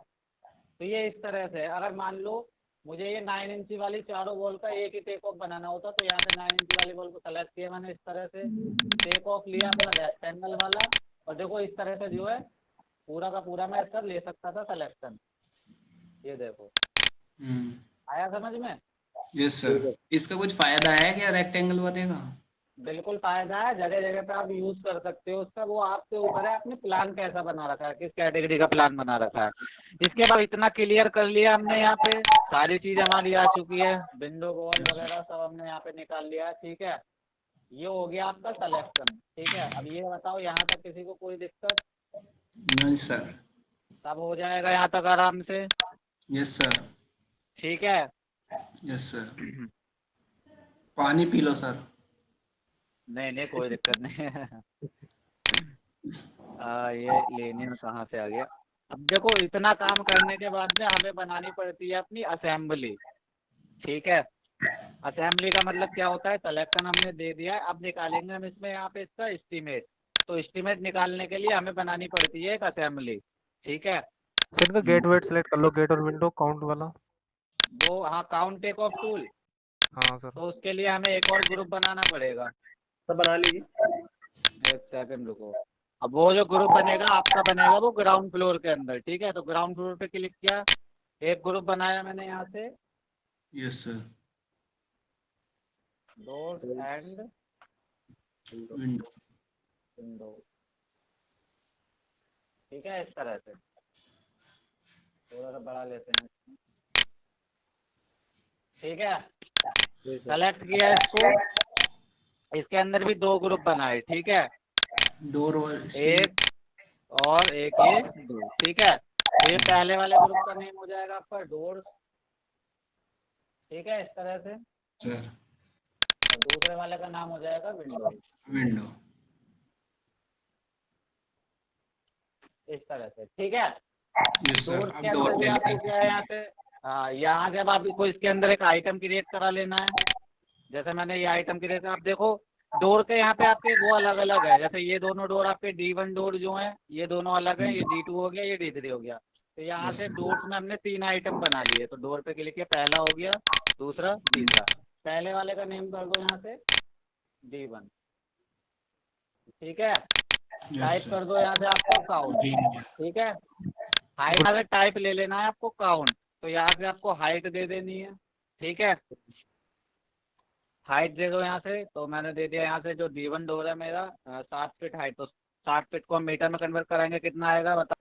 तो ये इस तरह से, अगर मान लो मुझे ये 9 इंची वाली चारों बॉल का एक ही टेक ऑफ बनाना होता, तो यहाँ से 9 इंची वाली बॉल को सेलेक्ट किया मैंने, इस तरह से टेक ऑफ लिया अपना रेक्टेंगल वाला। और देखो इस तरह से जो है पूरा का पूरा मैं इसका ले सकता था सिलेक्शन, ये देखो आया समझ में। Yes sir. इसका कुछ फायदा है क्या रेक्टेंगल वाले का? बिल्कुल फायदा है, जगह जगह पे आप यूज कर सकते हो उसका, वो आपके ऊपर है आपने प्लान कैसा बना रखा है, किस कैटेगरी का प्लान बना रखा है। इसके बाद इतना क्लियर कर लिया हमने, यहाँ पे सारी चीज हमारी आ चुकी है, विंडो वॉल वगैरह सब हमने यहाँ पे निकाल लिया है, ठीक है। ये हो गया आपका सिलेक्शन, ठीक है। अब ये बताओ यहाँ तक किसी को कोई दिक्कत? नहीं सर। सब हो जाएगा यहाँ तक आराम से, यस सर। ठीक है। Yes sir. पानी पी लो सर। नहीं नहीं कोई दिक्कत नहीं है। ये लेने में कहाँ से आ गया। अब देखो इतना काम करने के बाद में हमें बनानी पड़ती है अपनी असेंबली, ठीक है। असेंबली का मतलब क्या होता है, सिलेक्शन हमने दे दिया है, अब निकालेंगे हम इसमें यहाँ पे इसका एस्टीमेट। तो एस्टीमेट निकालने के लिए हमें बनानी पड़ती है एक असेंबली, ठीक है। सर इनका गेट वेट सेलेक्ट कर लो, गेट और विंडो काउंट वाला। वो हाँ काउंट टेक ऑफ टूल, हाँ सर। तो उसके लिए हमें एक और ग्रुप बनाना पड़ेगा। तो बना लीजिए। एक सेकंड रुको। अब वो जो ग्रुप बनेगा आपका बनेगा वो ग्राउंड फ्लोर के अंदर, ठीक है। तो ग्राउंड फ्लोर पे क्लिक किया, एक ग्रुप बनाया मैंने यहाँ से, yes sir. Doors and window. Window, ठीक है। इस तरह से थोड़ा सा बढ़ा लेते हैं, ठीक है। सेलेक्ट किया इसको, इसके अंदर भी दो ग्रुप बनाए, ठीक है। डोर एक और एक ये दो, ठीक है। तो ये पहले वाले ग्रुप का नेम हो जाएगा आपका डोर्स, ठीक है, इस तरह से। सर। और दूसरे वाले का नाम हो जाएगा विंडो, विंडो। इस तरह से, ठीक है। Yes sir. डोर्स अब के डोर अंदर भी ले आपको लेंगे। क्या है यहाँ पे, हाँ यहाँ से अब आपको इसके अंदर एक आइटम क्रिएट करा लेना है। जैसे मैंने ये आइटम क्रिएट, आप देखो डोर के यहाँ पे आपके वो अलग अलग है। जैसे ये दोनों डोर आपके D1 डोर जो हैं ये दोनों अलग हैं, ये D2 हो गया, ये D3 हो गया। तो यहाँ Yes, से sir. डोर्स में हमने 3 आइटम बना लिए। तो डोर पे क्लिक किया, पहला हो गया, दूसरा, तीसरा। पहले वाले का नेम कर दो यहाँ से D1, ठीक है। Yes, type sir. कर दो यहाँ से आपको काउंट, Window. ठीक है। हाइट में टाइप ले लेना है आपको काउंट, तो यहाँ से आपको हाइट दे देनी है, ठीक है। हाइट दे दो यहाँ से, तो मैंने दे दिया यहाँ से जो D1 डोर है मेरा 7 फीट हाइट। तो 7 फीट को हम मीटर में कन्वर्ट कराएंगे, कितना आएगा बताओ।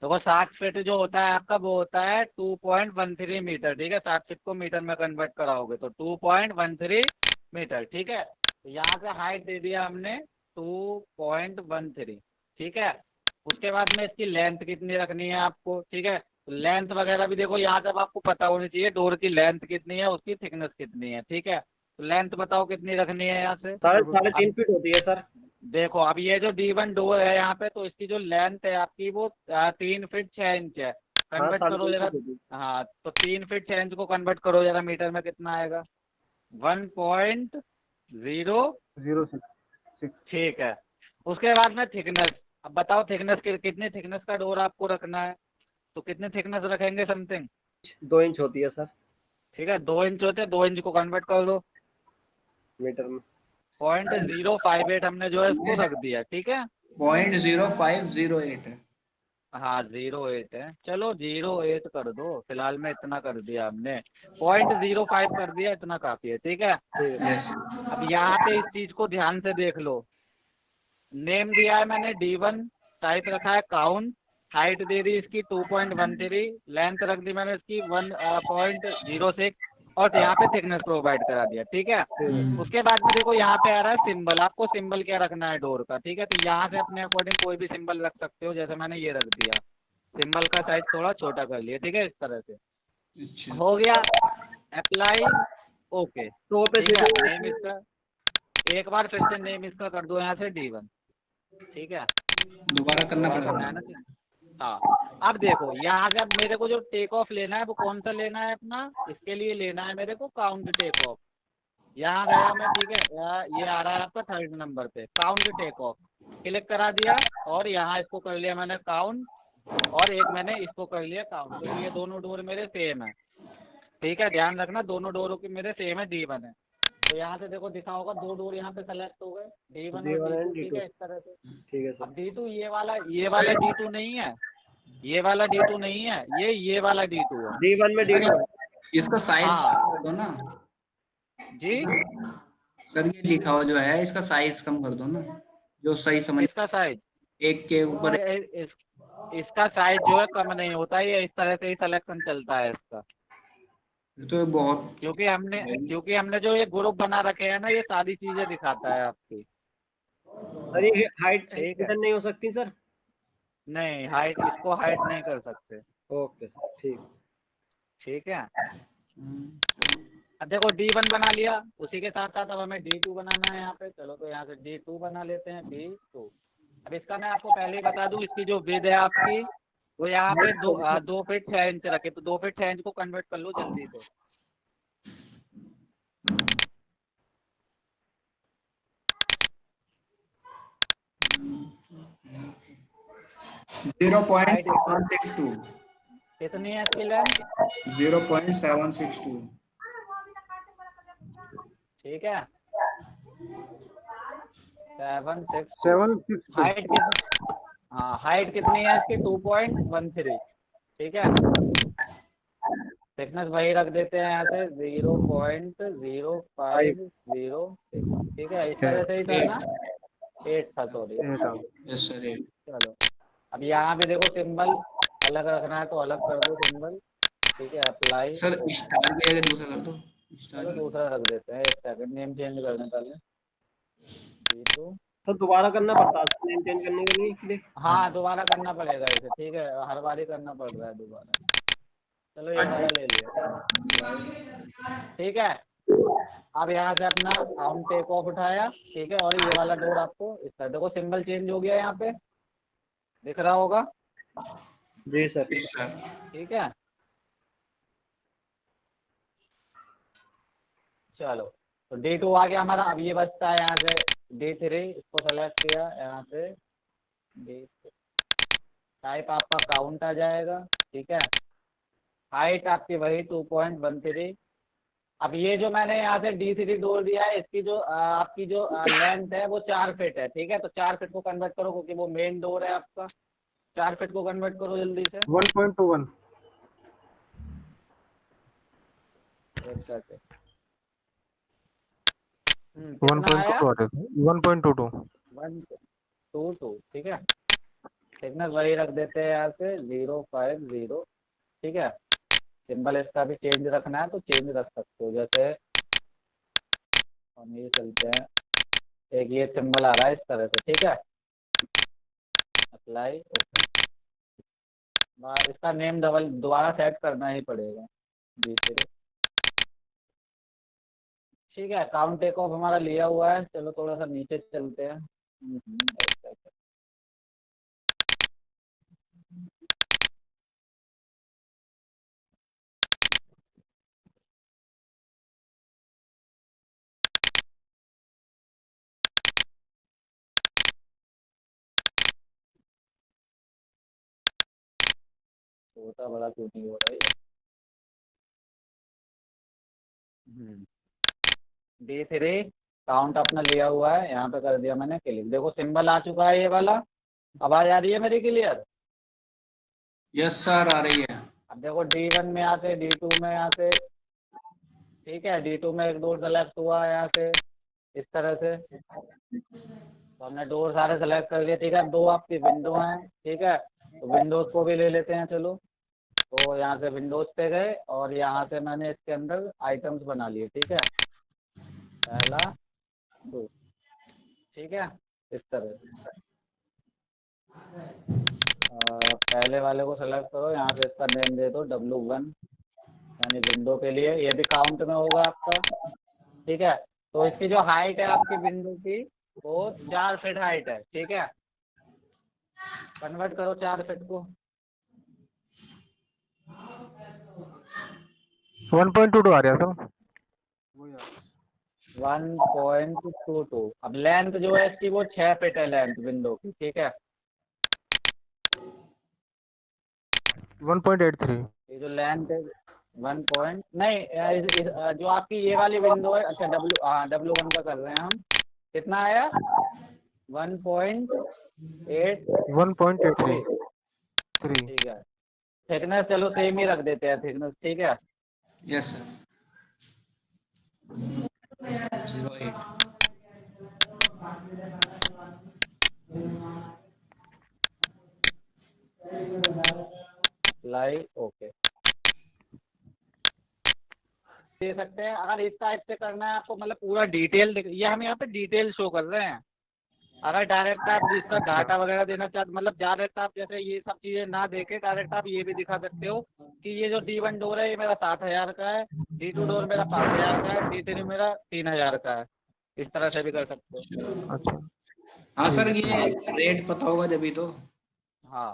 देखो 7 फीट जो होता है आपका वो होता है 2.13 मीटर, ठीक है। 7 फीट को मीटर में कन्वर्ट कराओगे तो 2.13 मीटर, ठीक है। तो यहाँ से हाइट दे दिया हमने 2.13, ठीक है। उसके बाद में इसकी लेंथ कितनी रखनी है आपको, ठीक है। तो लेंथ वगैरह भी देखो यहाँ से आपको पता होनी चाहिए, डोर की लेंथ कितनी है, उसकी थिकनेस कितनी है, ठीक है। तो लेंथ बताओ कितनी रखनी है यहाँ से। 3.5 फीट होती है सर। देखो अब ये जो D1 डोर है यहाँ पे, तो इसकी जो लेंथ है आपकी वो 3 फीट 6 इंच है। कन्वर्ट करो जरा, हाँ तो 3 फीट 6 इंच को कन्वर्ट करो जरा मीटर में, कितना आएगा 1.006, ठीक है। उसके बाद में थिकनेस, अब बताओ थिकनेस कितनी थिकनेस का डोर आपको रखना है, तो कितनी थिकनेस रखेंगे समथिंग 2 इंच होती है सर ठीक है। 2 इंच होते हैं, 2 इंच को कन्वर्ट कर दो मीटर में। 0.058 हमने जो है इसको रख दिया, ठीक है। 0.0508 है। हाँ 08 है, चलो 08 कर दो फिलहाल में, इतना कर दिया हमने, 0.05 कर दिया, इतना काफी है, ठीक है। यस। अब यहाँ पे इस चीज को ध्यान से देख लो, नेम दिया है मैंने D1, टाइप रखा है काउंट, हाइट दे दी इसकी 2.13, लेंथ रख दी मैंने इसकी 1.06 और यहाँ पे थिकनेस प्रोवाइड करा दिया, ठीक है। उसके बाद में देखो यहाँ पे आ रहा है सिंबल, आपको सिंबल क्या रखना है डोर का, ठीक है। तो यहाँ से अपने अकॉर्डिंग कोई भी सिंबल रख सकते हो, जैसे मैंने ये रख दिया, सिंबल का साइज थोड़ा छोटा कर लिया, ठीक है, इस तरह से अच्छा। हो गया। अप्लाई, ओके, तो पे ठीक है। नेम इसका एक बार फिर से नेम इसका कर दो यहाँ से D1, ठीक है। दोबारा करना करना पड़ेगा। है ना, हाँ। अब देखो यहाँ से अब मेरे को जो टेक ऑफ लेना है वो कौन सा लेना है अपना, इसके लिए लेना है मेरे को काउंट टेक ऑफ। यहाँ गया मैं, ठीक है। ये आ रहा है आपका 3rd नंबर पे काउंट टेक ऑफ, क्लिक करा दिया और यहाँ इसको कर लिया मैंने काउंट और एक मैंने इसको कर लिया काउंट, क्योंकि ये दोनों डोर मेरे सेम है, ठीक है। ध्यान रखना दोनों डोरों की मेरे सेम है, D1 है। तो यहाँ से देखो दिखा होगा 2 डोर यहाँ पे सेलेक्ट हो गए, D1 और D2, ठीक है, इस तरह से। ठीक है सर। अब D2 ये वाला D2 नहीं है, ये वाला D2 नहीं है, ये वाला D2 है। D1 में D2 इसका साइज हाँ कर दो ना जी। सर, ये लिखा हुआ जो है इसका साइज कम कर दो ना, जो सही समझ, किसका साइज? एक के ऊपर। अरे इसका साइज जो है कम नहीं होता, ये इस तरह से ही सिलेक्शन चलता है इसका। तो बहुत क्योंकि हमने जो ये ग्रुप बना रखे हैं ना, ये सारी चीजें दिखाता है आपकी। सर ये हाइट ठीक है। इधर नहीं हो सकती सर? नहीं, हाइट इसको हाइड नहीं कर सकते। ओके सर, ठीक। ठीक है। हम्म, अब देखो D1 बना लिया, उसी के साथ साथ अब हमें D2 बनाना है यहाँ पे। चलो तो यहाँ से D2 बना लेते हैं, D2। अब इसका मैं आपको पहले ही बता दूं, इसकी जो विड्थ है आपकी, वो यहाँ पे 2 फीट 6 इंच रखे, तो 2 फीट 6 इंच को कन्वर्ट कर लो जल्दी से। हाइट इसकी 0.762। कितनी है इसकी लेंथ? 0.762। ठीक है, 762। 762। हाइट कितनी? हाँ, हाइट कितनी है इसकी? 2.13। ठीक है। थिकनेस वही रख देते हैं यहाँ से, 0.0506। ठीक है, इस तरह से ही था ना? 8 था, सॉरी। Yes sir. चलो, अब यहाँ पे देखो सिंबल अलग रखना है तो अलग कर दो सिंबल। ठीक है, अप्लाई। सर स्टार की जगह दूसरा कर दो, स्टार चलो की। दूसरा रख देते हैं, एक सेकंड, नेम चेंज करने पहले। D2। तो दोबारा करना पड़ता है नेम चेंज करने के लिए? हाँ, दोबारा करना पड़ेगा इसे। ठीक है, हर बार ही करना पड़ रहा है दोबारा। चलो ये वाला ले लिया, अप्लाई। ठीक है। अब यहाँ से अपना काउंट टेक ऑफ उठाया। ठीक है, और ये वाला डोर आपको इस तरह, देखो सिंबल चेंज हो गया, यहाँ पे दिख रहा होगा। जी सर। Yes sir. ठीक है। चलो, तो D2 आ गया हमारा। अब ये बचता है यहाँ से D3, इसको सेलेक्ट किया यहाँ से। D3 टाइप आपका काउंट आ जाएगा। ठीक है, हाइट आपकी वही 2.13। अब ये जो मैंने यहाँ से D3 डोर दिया है, इसकी जो आपकी जो लेंथ है वो 4 फीट है। ठीक है, तो 4 फीट को कन्वर्ट करो, क्योंकि वो मेन डोर है आपका। 4 फीट को कन्वर्ट करो जल्दी से। 1.21। एक सेकंड। कितना आया? 1.22। 122। ठीक है, थिकनेस वही रख देते हैं यहाँ से, 050। ठीक है, सिंबल इसका भी चेंज रखना है तो चेंज रख सकते हो, जैसे हम ये चलते हैं, एक ये सिंबल आ रहा है इस तरह से। ठीक है, अप्लाई। इसका नेम दोबारा सेट करना ही पड़ेगा, D3। ठीक है, काउंट टेक ऑफ हमारा लिया हुआ है। चलो थोड़ा सा नीचे चलते हैं। एक सेकंड। छोटा बड़ा क्यों नहीं हो रहा है? D3 काउंट अपना लिया हुआ है, यहाँ पे कर दिया मैंने क्लिक। देखो सिंबल आ चुका है ये वाला। आवाज आ रही है मेरी क्लियर? यस सर, आ रही है। अब देखो D1 में यहाँ से, D2 में यहाँ से। ठीक है, D2 में एक डोर सेलेक्ट हुआ है यहाँ से इस तरह से। तो हमने डोर सारे सेलेक्ट कर लिए। ठीक है, अब 2 आपकी विंडो हैं। ठीक है, तो विंडोज को भी ले लेते हैं। चलो, तो यहाँ से विंडोज पे गए और यहाँ से मैंने इसके अंदर आइटम्स बना लिए। ठीक है, पहला 2। ठीक है, इस तरह से। पहले वाले को सेलेक्ट करो, यहाँ से इसका नेम दे दो W1, यानी विंडो के लिए। ये भी काउंट में होगा आपका। ठीक है, तो इसकी जो हाइट है आपकी विंडो की, वो 4 फीट हाइट है। ठीक है, कन्वर्ट करो 4 फीट को। 1.22 आ रहा था। 1.22। अब लेंथ जो है इसकी वो 6 फीट है, लेंथ विंडो की। ठीक है, 1.83। ये जो लेंथ है 1 पॉइंट नहीं, जो आपकी ये वाली विंडो है। अच्छा, W1 का कर रहे हैं हम। कितना आया? 1.83। 1.83। ठीक है, थिकनेस चलो सेम ही रख देते हैं थिकनेस। ठीक है, यस सर 08 अप्लाई ओके दे सकते हैं। अगर इस टाइप से करना है आपको, मतलब पूरा डिटेल ये हम यहाँ पे डिटेल शो कर रहे हैं। अगर डायरेक्ट आप इसका डाटा वगैरह देना चाहते, मतलब डायरेक्ट आप जैसे ये सब चीज़ें ना देके डायरेक्ट आप ये भी दिखा सकते हो कि ये जो D1 डोर है ये मेरा 60,000 का है, D2 डोर मेरा 5,000 का है, D3 मेरा 3,000 का है। इस तरह से भी कर सकते हो। अच्छा हाँ सर ठीक ये रेट पता होगा जब तो हाँ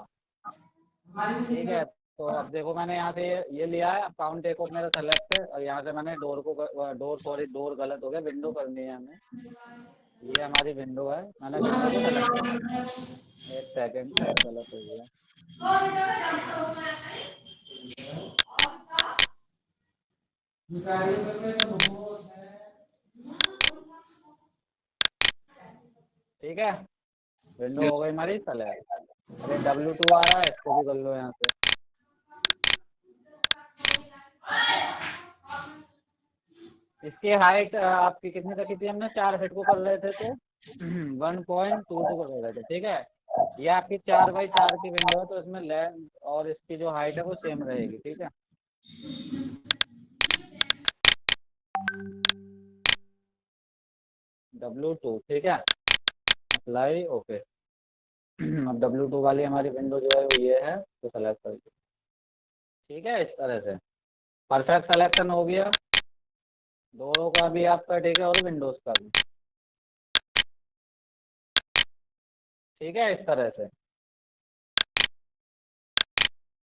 ठीक है। तो अब देखो मैंने यहाँ से ये लिया है, अब काउंट टेक ऑफ मेरा सेलेक्ट है, और यहाँ से मैंने डोर गलत हो गया, विंडो करनी है हमें। ये हमारी विंडो है, मैंने विंडो को सेलेक्ट कर लिया। एक सेकंड गलत हो गया। ठीक है, विंडो हो गई हमारी सेलेक्ट। अरे W2 आ रहा है, इसको भी कर लो यहाँ से। इसकी हाइट आपकी कितनी रखी थी हमने, 4 फीट को कर रहे थे तो 1.22 कर रहे थे। ठीक है, ये आपकी 4x4 की विंडो है, तो इसमें लेंथ और इसकी जो हाइट है वो सेम रहेगी। ठीक है, W2 ठीक है, अप्लाई ओके। अब W2 वाली हमारी विंडो जो है वो ये है, तो सेलेक्ट कर दो। ठीक है, इस तरह से परफेक्ट सिलेक्शन हो गया डोरों का भी आपका, ठीक है, और विंडोज का भी। ठीक है, इस तरह से।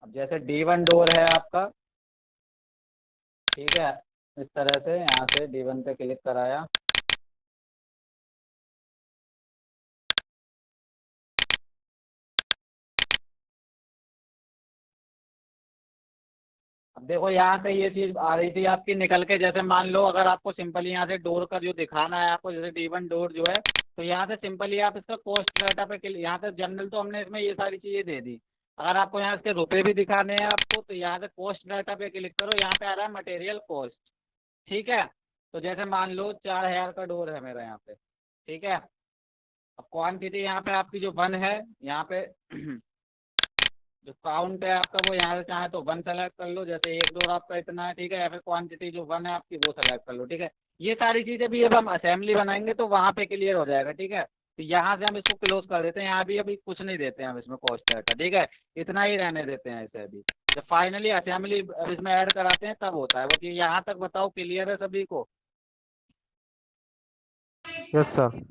अब जैसे D1 डोर है आपका, ठीक है, इस तरह से यहाँ से D1 पे क्लिक कराया। अब देखो यहाँ से ये चीज आ रही थी आपकी निकल के, जैसे मान लो अगर आपको सिंपली यहाँ से डोर का जो दिखाना है आपको, जैसे D1 डोर जो है, तो यहाँ से सिंपली आप इसका कॉस्ट डाटा पे क्लिक, यहाँ से जनरल तो हमने इसमें ये सारी चीजें दे दी। अगर आपको यहाँ से रुपए भी दिखाने हैं आपको, तो यहाँ से कॉस्ट डाटा पे क्लिक करो, यहाँ पे आ रहा है मटेरियल कॉस्ट। ठीक है, तो जैसे मान लो 4,000 का डोर है मेरा यहाँ पे। ठीक है, अब क्वांटिटी यहाँ पे आपकी जो 1 है, यहाँ पे जो काउंट है आपका वो यहाँ से चाहे तो 1 सेलेक्ट कर लो, जैसे एक डोर आपका इतना है। ठीक है, या फिर क्वांटिटी जो 1 है आपकी वो सेलेक्ट कर लो। ठीक है, ये सारी चीज़ें भी जब हम असेंबली बनाएंगे तो वहाँ पे क्लियर हो जाएगा। ठीक है, तो यहाँ से हम इसको क्लोज कर देते हैं, यहाँ भी अभी कुछ नहीं देते हैं हम इसमें कॉस्ट डाटा। ठीक है, इतना ही रहने देते हैं इसे अभी। जब फाइनली असेंबली इसमें ऐड कराते हैं तब होता है वो। कि यहाँ तक बताओ क्लियर है सभी को? Yes sir.